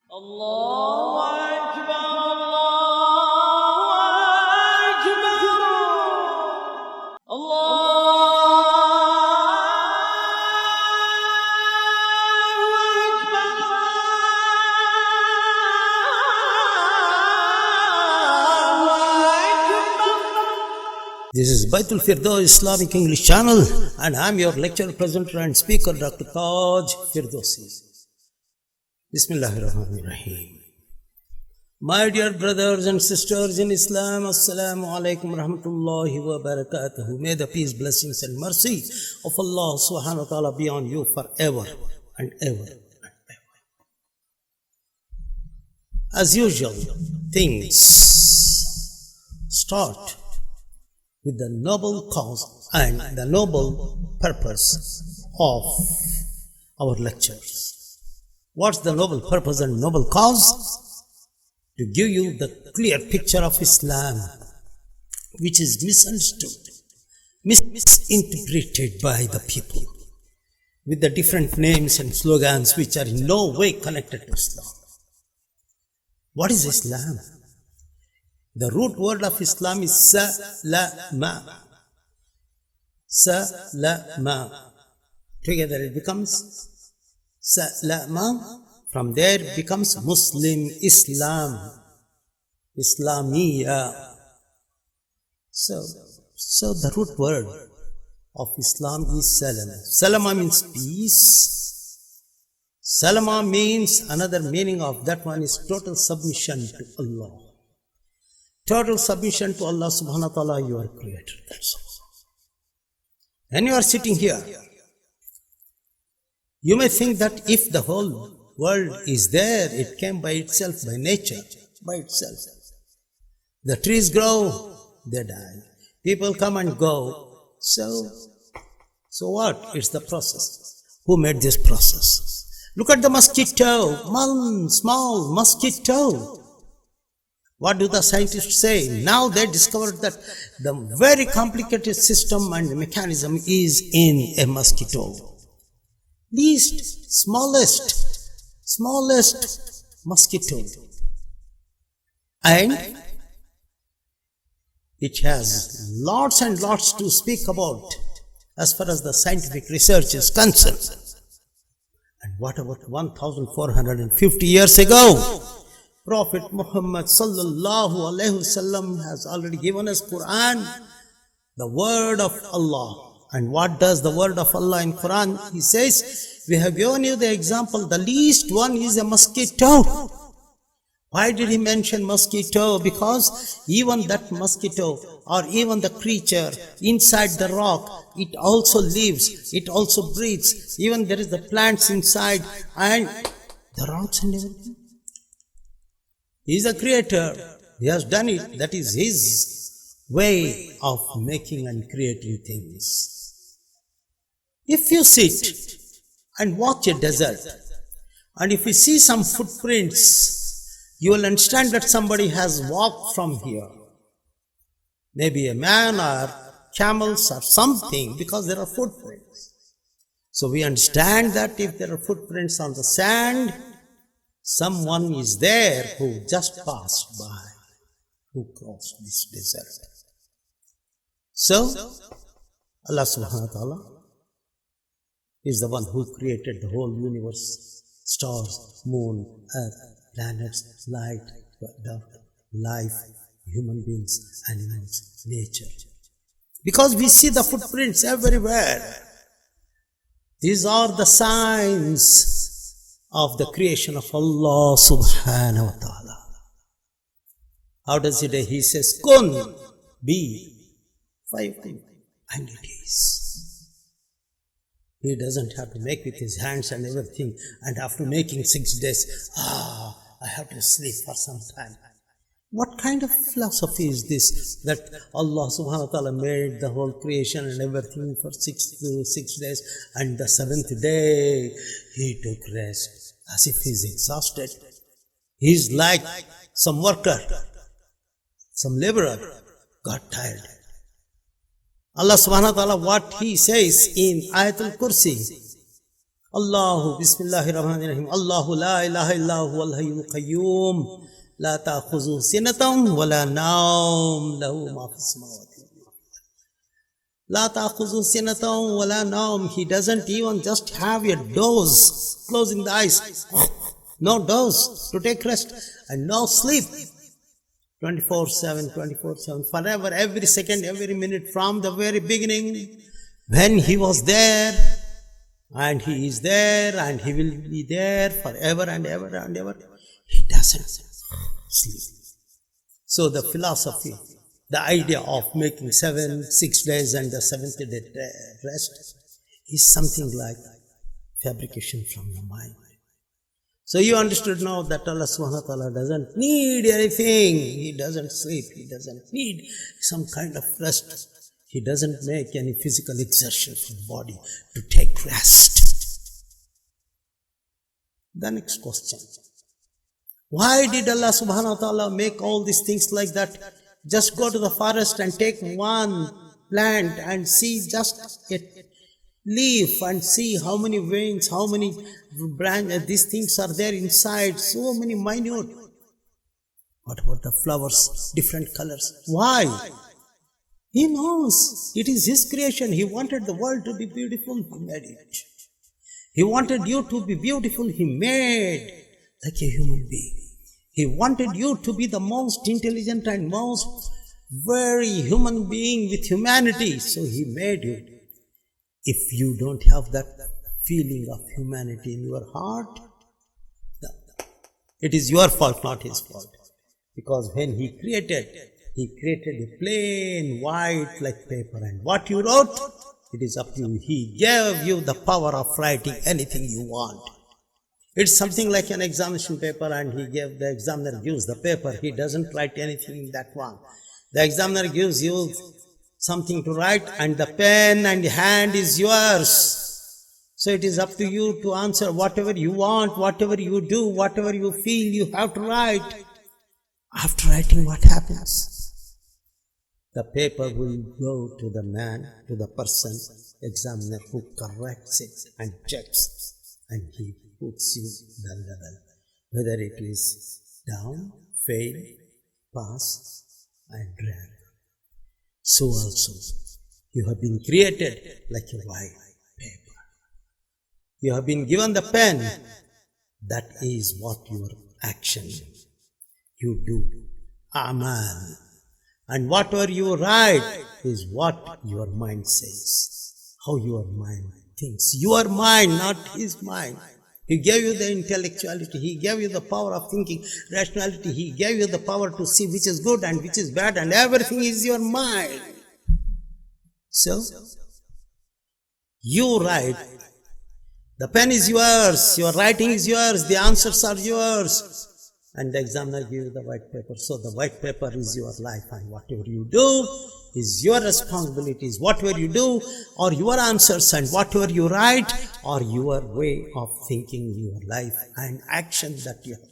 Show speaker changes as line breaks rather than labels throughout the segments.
Allahu Akbar, Allahu Akbar,
This is Baitul Firdousi Islamic English channel, and I am your lecturer, presenter and speaker, Dr. Taj Firdousi. Bismillahirrahmanirrahim. My dear brothers and sisters in Islam, Assalamu alaikum rahmatullahi wa barakatuhu. May the peace, blessings and mercy of Allah subhanahu wa ta'ala be on you forever and ever and ever. As usual, things start with the noble cause and the noble purpose of our lectures. What's the noble purpose and noble cause? To give you the clear picture of Islam, which is misunderstood, misinterpreted by the people, with the different names and slogans which are in no way connected to Islam. What is Islam? The root word of Islam is salama. Salama. Together it becomes salama. From there it becomes Muslim, Islam, Islamiyya. So the root word of Islam is salama. Salama means peace. Salama means, another meaning of that one is total submission to Allah. Total submission to Allah subhanahu wa ta'ala, your creator. That's all. And you are sitting here. You may think that if the whole world is there, it came by itself, by nature, by itself. The trees grow, they die. People come and go. So what? It's the process. Who made this process? Look at the mosquito, one small mosquito. What do the scientists say? Now they discovered that the very complicated system and mechanism is in a mosquito. Smallest mosquito. And it has lots and lots to speak about as far as the scientific research is concerned. And what about 1450 years ago? Prophet Muhammad sallallahu alaihi wasallam has already given us Quran, the word of Allah. And what does the word of Allah in Quran? He says, we have given you the example, the least one is a mosquito. Why did he mention mosquito? Because even that mosquito or even the creature inside the rock, it also lives, it also breathes. Even there is the plants inside and the rocks and everything. He is a creator. He has done it. That is his way of making and creating things. If you sit and watch a desert, and if you see some footprints, you will understand that somebody has walked from here. Maybe a man or camels or something, because there are footprints. So we understand that if there are footprints on the sand, someone is there who just passed by, who crossed this desert. So, Allah subhanahu wa ta'ala is the one who created the whole universe, stars, moon, earth, planets, light, dark, life, human beings, animals, nature. Because we see the footprints everywhere. These are the signs of the creation of Allah subhanahu wa ta'ala. How does it? He says, Kun, be, 5, and it is. He doesn't have to make with his hands and everything, and after making 6 days, I have to sleep for some time. What kind of philosophy is this, that Allah subhanahu wa ta'ala made the whole creation and everything for 6 days, and the 7th day he took rest, as if he's exhausted. He's like some worker, some laborer, got tired. Allah subhanahu wa ta'ala, what he says in Ayatul Kursi, Allahu Bismillahir Rahmanir Rahim. Allahu la ilaha illahu wal hayyul qayyum. La ta'khuzuhu sinatun wa la nawm. Lahu ma fis samawati. La ta'khuzuhu sinatun wa la nawm. He doesn't even just have a doze, closing the eyes. No doze to take rest and no sleep. 24/7, 24/7, forever, every second, every minute, from the very beginning, when he was there, and he is there, and he will be there forever and ever and ever. He doesn't sleep. So the philosophy, the idea of making 6 days and the 7th day rest is something like fabrication from the mind. So you understood now that Allah subhanahu wa ta'ala doesn't need anything. He doesn't sleep. He doesn't need some kind of rest. He doesn't make any physical exertion for the body to take rest. The next question. Why did Allah subhanahu wa ta'ala make all these things like that? Just go to the forest and take one plant and see just a leaf and see how many veins, how many branches, these things are there inside, so many minute. What about the flowers, different colors? Why? He knows it is His creation. He wanted the world to be beautiful, He made it. He wanted you to be beautiful, He made like a human being. He wanted you to be the most intelligent and most very human being with humanity, so He made you. If you don't have that feeling of humanity in your heart, it is your fault, not His fault. Because when He created a plain white like paper, and what you wrote, it is up to you. He gave you the power of writing anything you want. It's something like an examination paper, and the examiner gives the paper. He doesn't write anything in that one. The examiner gives you something to write, and the pen and hand is yours. So it is up to you to answer whatever you want, whatever you do, whatever you feel, you have to write. After writing, what happens? The paper will go to the man, to the person, examiner, who corrects it and checks, and he puts you the level, whether it is down, fail, pass, and drag. So also, you have been created like a white paper. You have been given the pen. That is what your action you do, amal. And whatever you write is what your mind says, how your mind thinks. Your mind, not His mind. He gave you the intellectuality. He gave you the power of thinking, rationality. He gave you the power to see which is good and which is bad, and everything is your mind. So, you write. The pen is yours. Your writing is yours. The answers are yours. And the examiner gives you the white paper. So the white paper is your life, and whatever you do is your responsibilities. Whatever you do are your answers, and whatever you write are your way of thinking your life and action that you have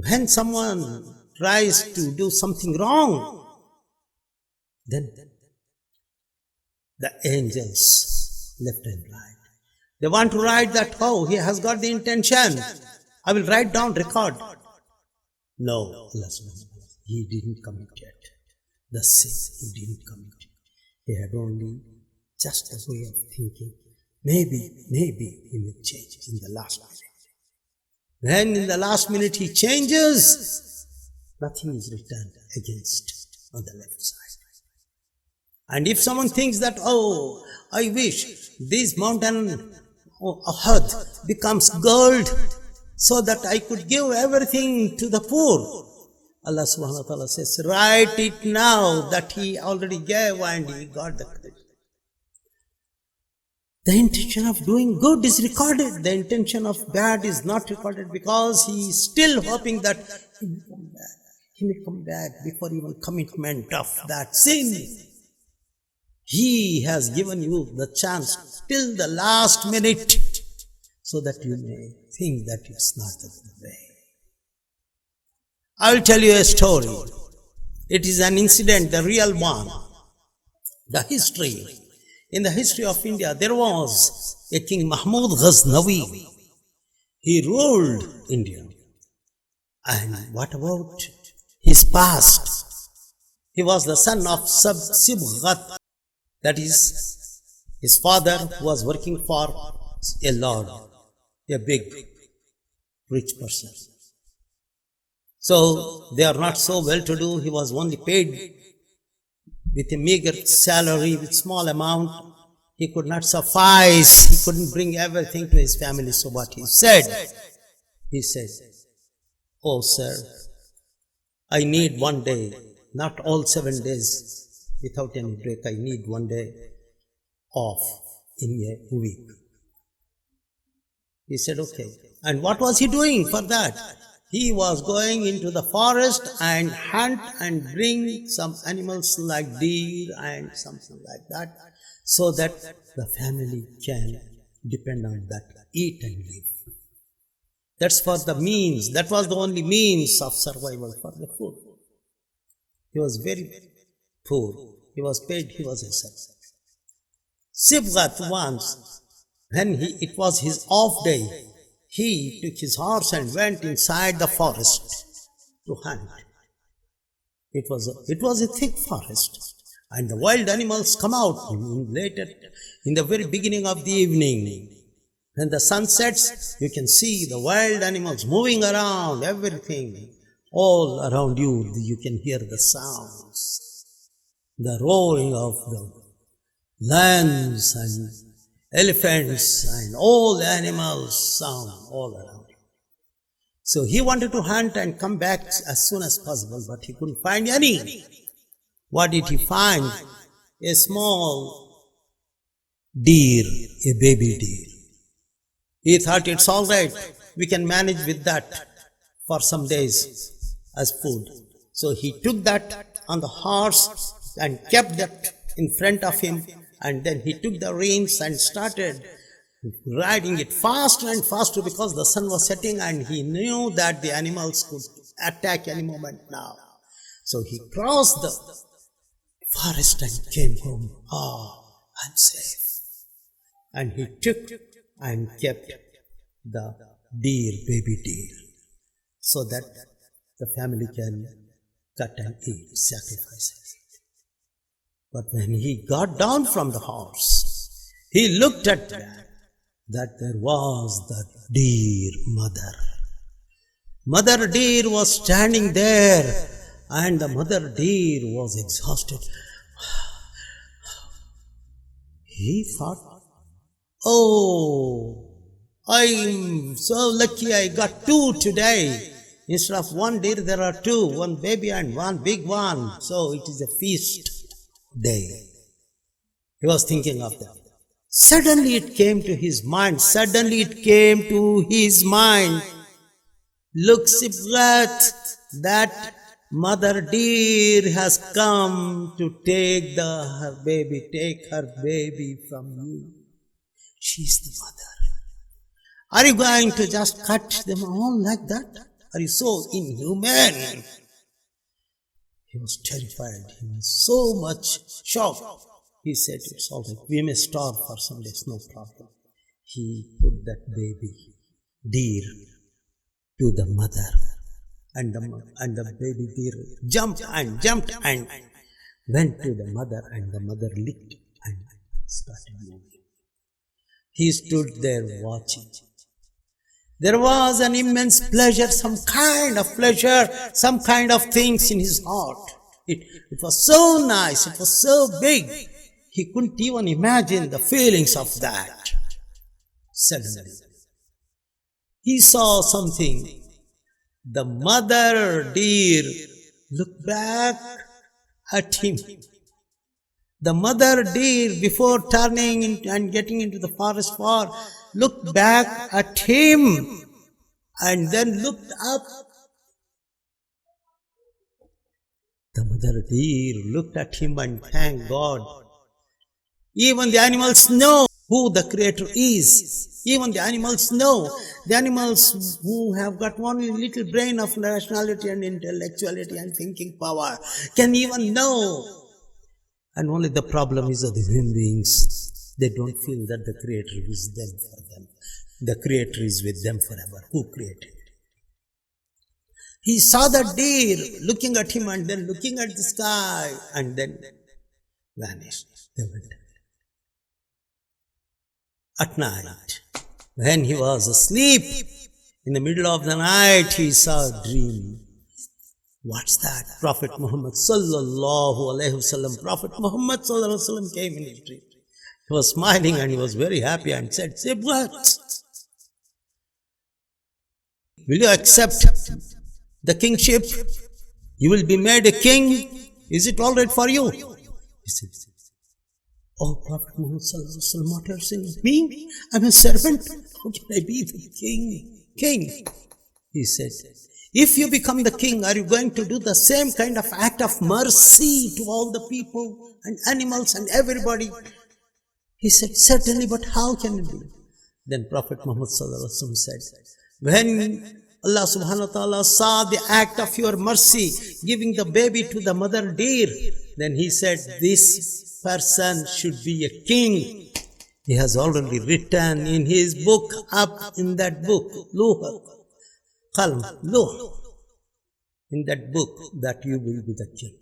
done. When someone tries to do something wrong, then the angels left and right, they want to write that, oh, he has got the intention. I will write down, record. No, he didn't commit yet. The sin, he didn't commit. He had only just a way of thinking. Maybe he will change in the last minute. When in the last minute he changes, nothing is written against on the left side. And if someone thinks that, oh, I wish this mountain Ahad becomes gold so that I could give everything to the poor, Allah subhanahu wa ta'ala says, write it now that he already gave and he got the credit. The intention of doing good is recorded. The intention of bad is not recorded, because he is still hoping that he will come back before even commitment of that sin. He has given you the chance till the last minute so that you may think that it's not the way. I will tell you a story. It is an incident, the real one, the history. In the history of India, there was a King Mahmud Ghaznavi. He ruled India. And what about his past? He was the son of Sibghat, that is, his father was working for a lord, a big, rich person. So they are not so well-to-do. He was only paid with a meager salary, with small amount. He could not suffice. He couldn't bring everything to his family. So what he said, "Oh sir, I need one day, not all 7 days without any break. I need one day off in a week." He said, "Okay." And what was he doing for that? He was going into the forest and hunt and bring some animals like deer and something like that, so that the family can depend on that, eat and live. That's for the means. That was the only means of survival for the food. He was very poor. He was paid, he was a servant. Sibghat once, when it was his off day, he took his horse and went inside the forest to hunt. It was a thick forest, and the wild animals come out later in the very beginning of the evening. When the sun sets, you can see the wild animals moving around, everything. All around you, you can hear the sounds, the roaring of the lions and elephants and all animals sound all around. So he wanted to hunt and come back as soon as possible, but he couldn't find any. What did he find? A small deer, a baby deer. He thought, it's all right, we can manage with that for some days as food. So he took that on the horse and kept that in front of him, and then he took the reins and started riding it faster and faster because the sun was setting and he knew that the animals could attack any moment now. So he crossed the forest and came home. I'm safe. And he took and kept the baby deer, so that the family can cut and eat, sacrifice it. But when he got down from the horse, he looked at that there was the deer mother. Mother deer was standing there, and the mother deer was exhausted. He thought, "Oh, I'm so lucky I got two today. Instead of one deer, there are two, one baby and one big one. So it is a feast day." He was thinking of that. Suddenly it came to his mind. Look, Sibghat, that mother deer has come to take her baby from you. She's the mother. Are you going to just cut them all like that? Are you so inhuman? He was terrified. He was so much shocked. He said, "It's all right. We may starve for some days, no problem." He put that baby deer to the mother, and the baby deer jumped and went to the mother, and the mother licked and started moving. He stood there watching. There was an immense pleasure, some kind of things in his heart. It was so nice, it was so big. He couldn't even imagine the feelings of that. Suddenly, he saw something. The mother deer looked back at him. The mother deer, before turning and getting into the forest far, looked back at him and then looked up. The mother deer looked at him and thanked God. Even the animals know who the Creator is. Even the animals know. The animals who have got one little brain of rationality and intellectuality and thinking power can even know. And only the problem is that the human beings, they don't feel that the Creator is them for them. The Creator is with them forever. Who created? He saw the deer looking at him and then looking at the sky and then vanished. They went. At night, when he was asleep, in the middle of the night, he saw a dream. What's that? Prophet Muhammad sallallahu alaihi wasallam. Prophet Muhammad sallallahu alaihi wasallam came in his dream. He was smiling and he was very happy and said, "Say what? Will you accept the kingship? You will be made a king. Is it all right for you?" He said, "Oh, Prophet Muhammad sallallahu alaihi wasallam, what are you saying? Me? I'm a servant. How can I be the king? He said, "If you become the king, are you going to do the same kind of act of mercy to all the people and animals and everybody?" He said, "Certainly, but how can it be?" Then Prophet Muhammad sallallahu alaihi wasallam said, "When Allah subhanahu wa ta'ala saw the act of your mercy, giving the baby to the mother deer, then he said, this person should be a king. He has already written in his book, up in that book, in that book, that you will be the king."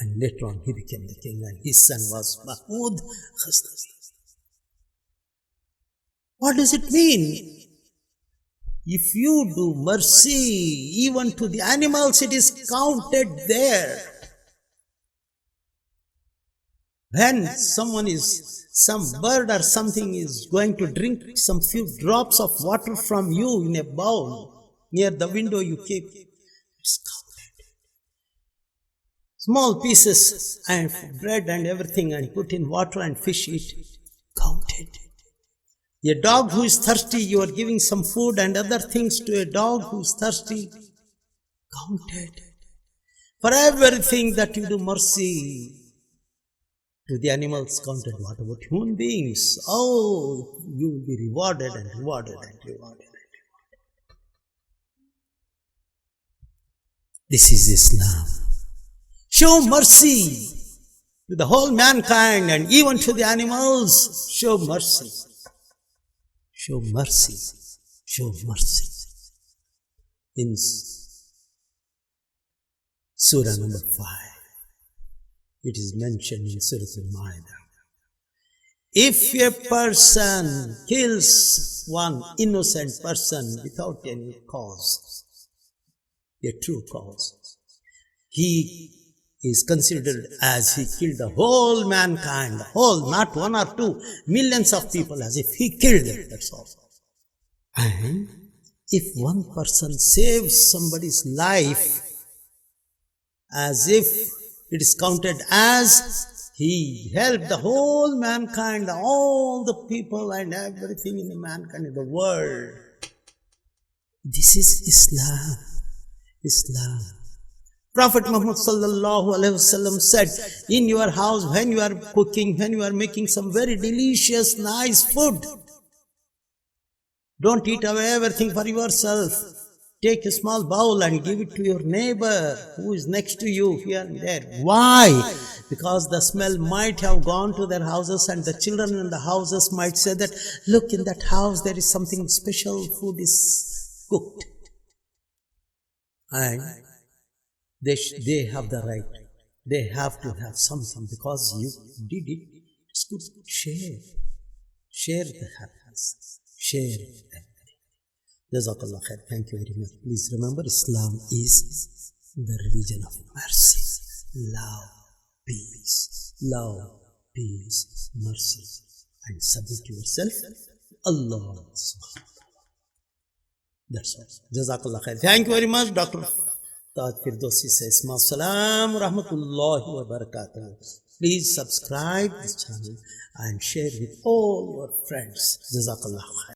And later on he became the king and his son was Mahmud. What does it mean? If you do mercy even to the animals, it is counted there. When some bird or something is going to drink some few drops of water from you in a bowl near the window you keep, it's counted. Small pieces and bread and everything and put in water and fish eat, counted. A dog who is thirsty, you are giving some food and other things to a dog who is thirsty, counted. For everything that you do mercy to the animals, counted. What about human beings? Oh, you will be rewarded and rewarded and rewarded and rewarded. This is Islam. Show mercy to the whole mankind and even to the animals. Show mercy. Show mercy. Show mercy. In Surah number 5, it is mentioned in Surah Al-Ma'idah. If a person kills one innocent person without any cause, a true cause, he is considered as he killed the whole mankind, the whole, not one or two, millions of people, as if he killed them, that's all. And if one person saves somebody's life, as if it is counted as he helped the whole mankind, all the people and everything in the mankind in the world. This is Islam. Islam. Prophet Muhammad sallallahu alaihi wasallam said, in your house, when you are cooking, when you are making some very delicious, nice food, don't eat away everything for yourself. Take a small bowl and give it to your neighbor who is next to you here and there. Why? Because the smell might have gone to their houses and the children in the houses might say that, look, in that house there is something special, food is cooked. And they have the right. They have to have something because you did it. It's good. Share. Share the happiness. Share everything. Jazakallah khair. Thank you very much. Please remember, Islam is the religion of mercy, love, peace, mercy, and submit yourself to Allah. That's all. Jazakallah khair. Thank you very much, Dr. Firdousi says, Assalamu rahmatullahi wa barakatuh. Please subscribe this channel and share with all your friends. Jazakallah khair.